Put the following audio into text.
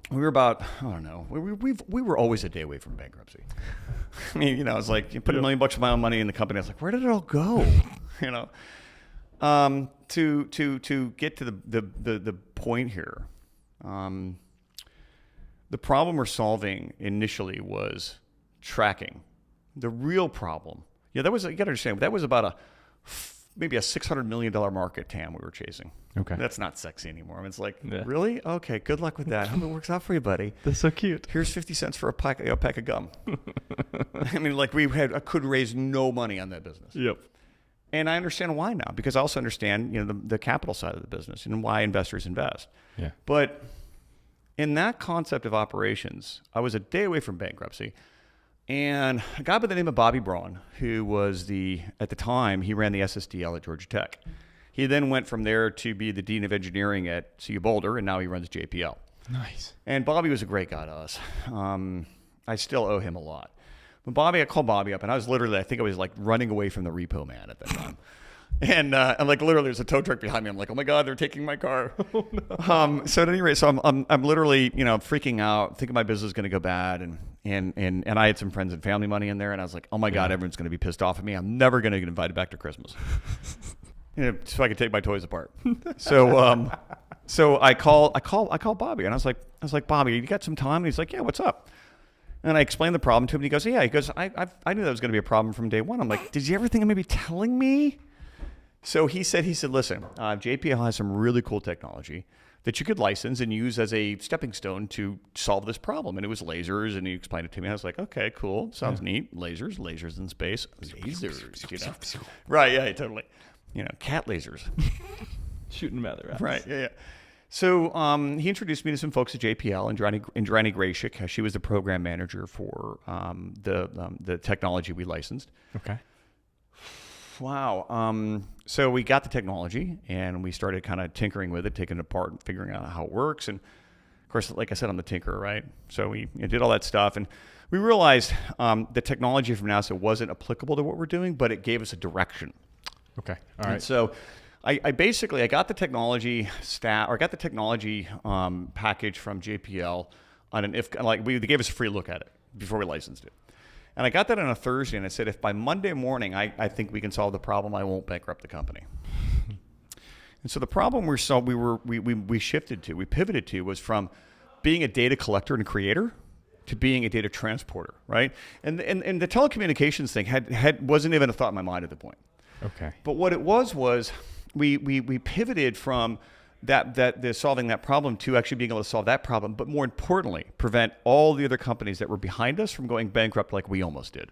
we were about, I don't know, we were always a day away from bankruptcy. I mean, you know, it's like you put $1 million of my own money in the company. I was like, where did it all go? You know, to get to the point here, the problem we're solving initially was tracking. The real problem, you got to understand, that was about maybe a $600 million market TAM we were chasing. Okay. That's not sexy anymore. I mean, it's like, really? Okay, good luck with that. I hope it works out for you, buddy. That's so cute. Here's 50 cents for a pack of gum. I mean, like I could raise no money on that business. Yep. And I understand why now, because I also understand, you know, the capital side of the business and why investors invest. Yeah. But in that concept of operations, I was a day away from bankruptcy. And a guy by the name of Bobby Braun, who was at the time, he ran the SSDL at Georgia Tech. He then went from there to be the Dean of Engineering at CU Boulder, and now he runs JPL. Nice. And Bobby was a great guy to us. I still owe him a lot. But I called Bobby up, and I think I was like running away from the repo man at that time. And like literally, there's a tow truck behind me. I'm like, oh my God, they're taking my car. Oh, no. So at any rate, I'm literally, you know, freaking out, thinking my business is going to go bad, and I had some friends and family money in there, and I was like, oh my God, everyone's going to be pissed off at me. I'm never going to get invited back to Christmas. You know, so I could take my toys apart. So I call Bobby, and I was like, Bobby, you got some time? And he's like, yeah, what's up? And I explained the problem to him, and he goes, yeah. He goes, I knew that was going to be a problem from day one. I'm like, did you ever think of maybe telling me? So he said, listen, JPL has some really cool technology that you could license and use as a stepping stone to solve this problem. And it was lasers, and he explained it to me. I was like, okay, cool. Sounds neat. Lasers in space. Lasers, you know. Right, yeah, totally. You know, cat lasers. Shooting them out there. Right, yeah. So he introduced me to some folks at JPL, Indrani Grayshik. She was the program manager for the technology we licensed. Okay. Wow. So we got the technology, and we started kind of tinkering with it, taking it apart and figuring out how it works. And of course, like I said, I'm the tinkerer, right? So we did all that stuff, and we realized the technology from NASA wasn't applicable to what we're doing, but it gave us a direction. Okay. All right. And so I basically got the technology package from JPL on they gave us a free look at it before we licensed it. And I got that on a Thursday, and I said, if by Monday morning I think we can solve the problem, I won't bankrupt the company. And so the problem we pivoted to was from being a data collector and creator to being a data transporter, right? And the telecommunications thing wasn't even a thought in my mind at the point. Okay. But what it was we pivoted from solving that problem to actually being able to solve that problem, but more importantly, prevent all the other companies that were behind us from going bankrupt like we almost did.